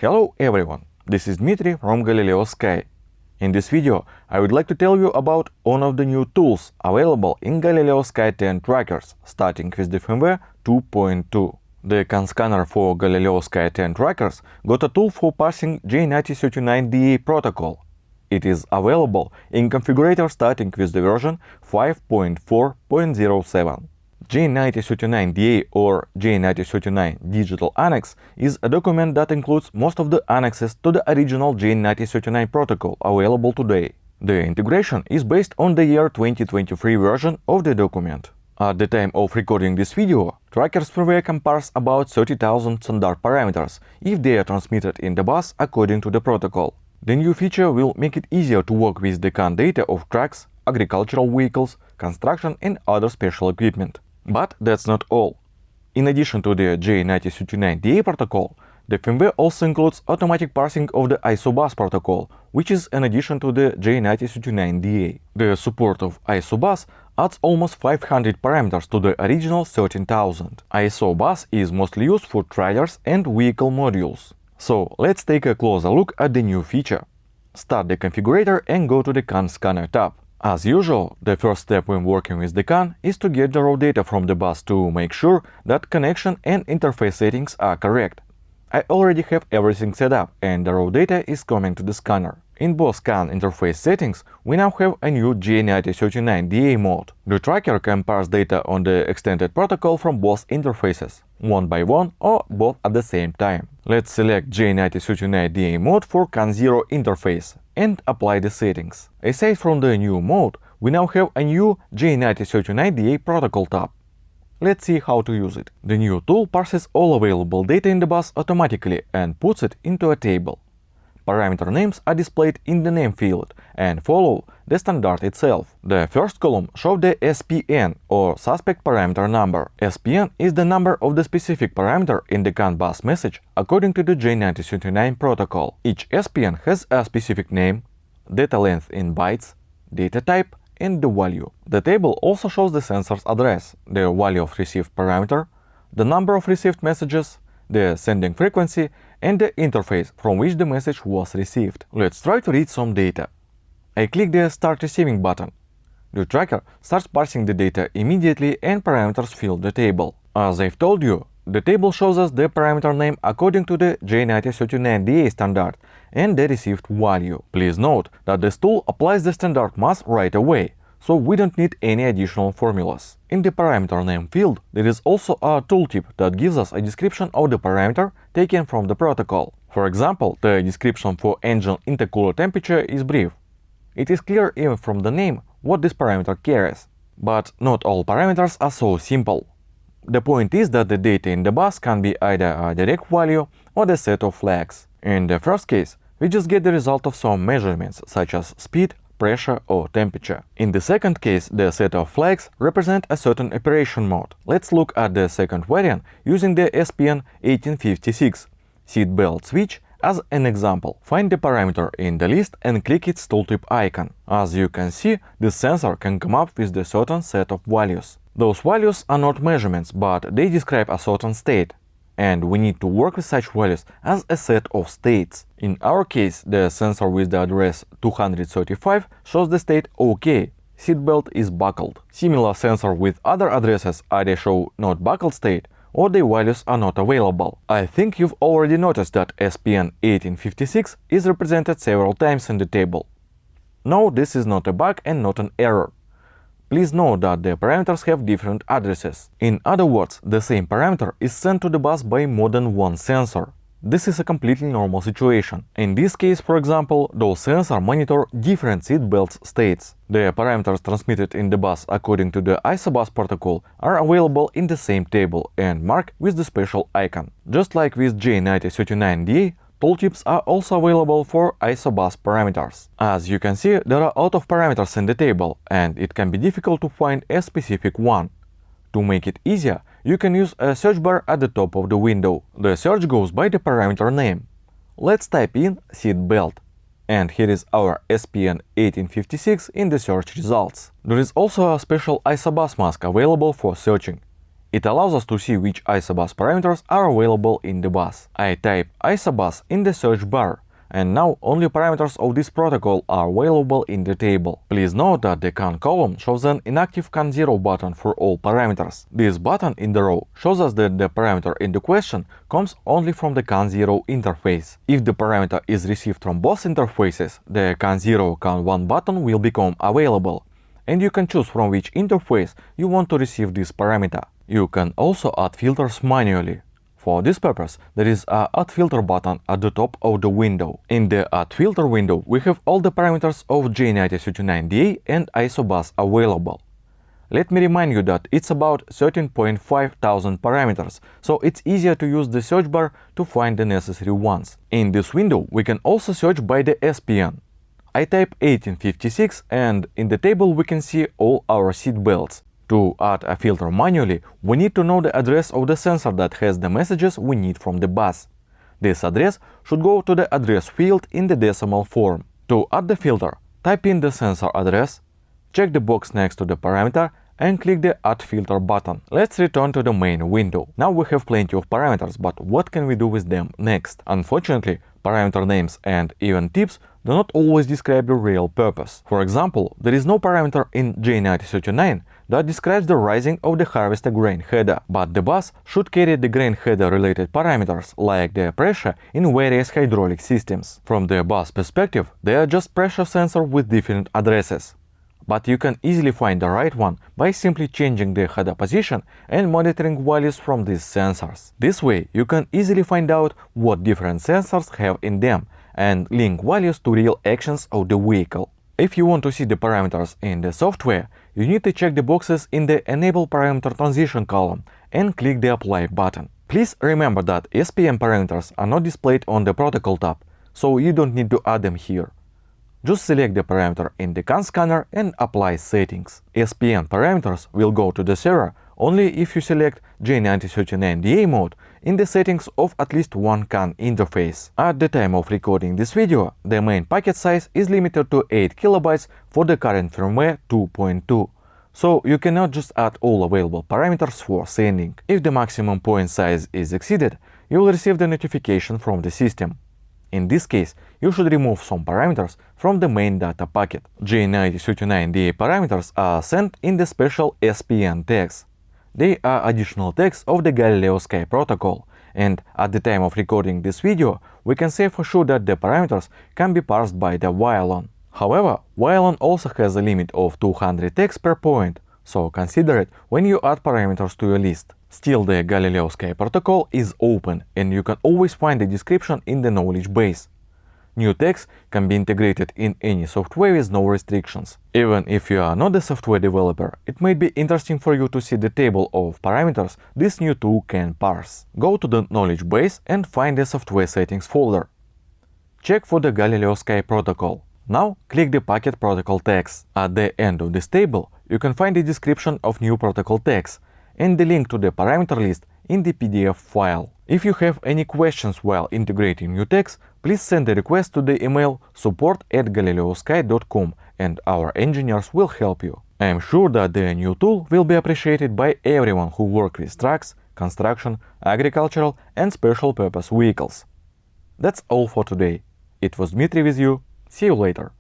Hello everyone, this is Dmitry from Galileosky. In this video, I would like to tell you about one of the new tools available in Galileosky 10 trackers, starting with the firmware 2.2. The CAN scanner for Galileosky 10 trackers got a tool for parsing J1939DA protocol. It is available in configurator starting with the version 5.4.07. J1939DA or J1939 Digital Annex is a document that includes most of the annexes to the original J1939 protocol available today. The integration is based on the year 2023 version of the document. At the time of recording this video, trackers firmware can parse about 30,000 standard parameters if they are transmitted in the bus according to the protocol. The new feature will make it easier to work with the CAN data of trucks, agricultural vehicles, construction and other special equipment. But that's not all. In addition to the J1939DA protocol, the firmware also includes automatic parsing of the ISOBUS protocol, which is an addition to the J1939DA. The support of ISOBUS adds almost 500 parameters to the original 13,000. ISOBUS is mostly used for trailers and vehicle modules. So let's take a closer look at the new feature. Start the configurator and go to the CAN scanner tab. As usual, the first step when working with the CAN is to get the raw data from the bus to make sure that connection and interface settings are correct. I already have everything set up and the raw data is coming to the scanner. In both CAN interface settings, we now have a new J1939DA mode. The tracker can parse data on the extended protocol from both interfaces, one by one or both at the same time. Let's select J1939DA mode for CAN 0 interface and apply the settings. Aside from the new mode, we now have a new J1939DA protocol tab. Let's see how to use it. The new tool parses all available data in the bus automatically and puts it into a table. Parameter names are displayed in the name field and follow the standard itself. The first column shows the SPN or suspect parameter number. SPN is the number of the specific parameter in the CAN bus message according to the J1939 protocol. Each SPN has a specific name, data length in bytes, data type, and the value. The table also shows the sensor's address, the value of received parameter, the number of received messages, the sending frequency, and the interface from which the message was received. Let's try to read some data. I click the Start Receiving button. The tracker starts parsing the data immediately and parameters fill the table. As I've told you, the table shows us the parameter name according to the J1939DA standard and the received value. Please note that this tool applies the standard math right away, so we don't need any additional formulas. In the parameter name field, there is also a tooltip that gives us a description of the parameter taken from the protocol. For example, the description for engine intercooler temperature is brief. It is clear even from the name what this parameter carries. But not all parameters are so simple. The point is that the data in the bus can be either a direct value or the set of flags. In the first case, we just get the result of some measurements such as speed, pressure or temperature. In the second case, the set of flags represent a certain operation mode. Let's look at the second variant using the SPN 1856 seatbelt switch as an example. Find the parameter in the list and click its tooltip icon. As you can see, the sensor can come up with a certain set of values. Those values are not measurements, but they describe a certain state, and we need to work with such values as a set of states. In our case, the sensor with the address 235 shows the state OK, seatbelt is buckled. Similar sensor with other addresses either show not buckled state or the values are not available. I think you've already noticed that SPN 1856 is represented several times in the table. No, this is not a bug and not an error. Please note that the parameters have different addresses. In other words, the same parameter is sent to the bus by more than one sensor. This is a completely normal situation. In this case, for example, those sensors monitor different seatbelt states. The parameters transmitted in the bus according to the ISOBUS protocol are available in the same table and marked with the special icon. Just like with J1939DA, tooltips are also available for ISOBUS parameters. As you can see, there are a lot of parameters in the table, and it can be difficult to find a specific one. To make it easier, you can use a search bar at the top of the window. The search goes by the parameter name. Let's type in seatbelt. And here is our SPN 1856 in the search results. There is also a special ISOBUS mask available for searching. It allows us to see which ISOBUS parameters are available in the bus. I type ISOBUS in the search bar, and now only parameters of this protocol are available in the table. Please note that the CAN column shows an inactive CAN 0 button for all parameters. This button in the row shows us that the parameter in the question comes only from the CAN 0 interface. If the parameter is received from both interfaces, the CAN 0 CAN 1 button will become available, and you can choose from which interface you want to receive this parameter. You can also add filters manually. For this purpose, there is a Add Filter button at the top of the window. In the Add Filter window, we have all the parameters of J1939DA and ISOBUS available. Let me remind you that it's about 13,500 parameters, so it's easier to use the search bar to find the necessary ones. In this window, we can also search by the SPN. I type 1856, and in the table we can see all our seat belts. To add a filter manually, we need to know the address of the sensor that has the messages we need from the bus. This address should go to the address field in the decimal form. To add the filter, type in the sensor address, check the box next to the parameter, and click the Add Filter button. Let's return to the main window. Now we have plenty of parameters, but what can we do with them next? Unfortunately, parameter names and event types do not always describe the real purpose. For example, there is no parameter in J1939 that describes the rising of the harvester grain header, but the bus should carry the grain header related parameters like the pressure in various hydraulic systems. From the bus perspective, they are just pressure sensors with different addresses. But you can easily find the right one by simply changing the header position and monitoring values from these sensors. This way, you can easily find out what different sensors have in them and link values to real actions of the vehicle. If you want to see the parameters in the software, you need to check the boxes in the Enable Parameter Transition column and click the Apply button. Please remember that SPM parameters are not displayed on the Protocol tab, so you don't need to add them here. Just select the parameter in the CAN scanner and apply settings. SPN parameters will go to the server only if you select J1939DA mode in the settings of at least one CAN interface. At the time of recording this video, the main packet size is limited to 8 KB for the current firmware 2.2. So you cannot just add all available parameters for sending. If the maximum point size is exceeded, you will receive the notification from the system. In this case, you should remove some parameters from the main data packet. J1939DA parameters are sent in the special SPN tags. They are additional tags of the Galileosky protocol, and at the time of recording this video, we can say for sure that the parameters can be parsed by the Violon. However, Violon also has a limit of 200 tags per point, so consider it when you add parameters to your list. Still, the Galileosky protocol is open, and you can always find the description in the knowledge base. New tags can be integrated in any software with no restrictions. Even if you are not a software developer, it might be interesting for you to see the table of parameters this new tool can parse. Go to the knowledge base and find the software settings folder. Check for the Galileosky protocol. Now click the packet protocol tags. At the end of this table, you can find the description of new protocol tags and the link to the parameter list in the PDF file. If you have any questions while integrating new tags, please send a request to the email support@galileosky.com and our engineers will help you. I am sure that the new tool will be appreciated by everyone who works with trucks, construction, agricultural and special purpose vehicles. That's all for today. It was Dmitry with you. See you later.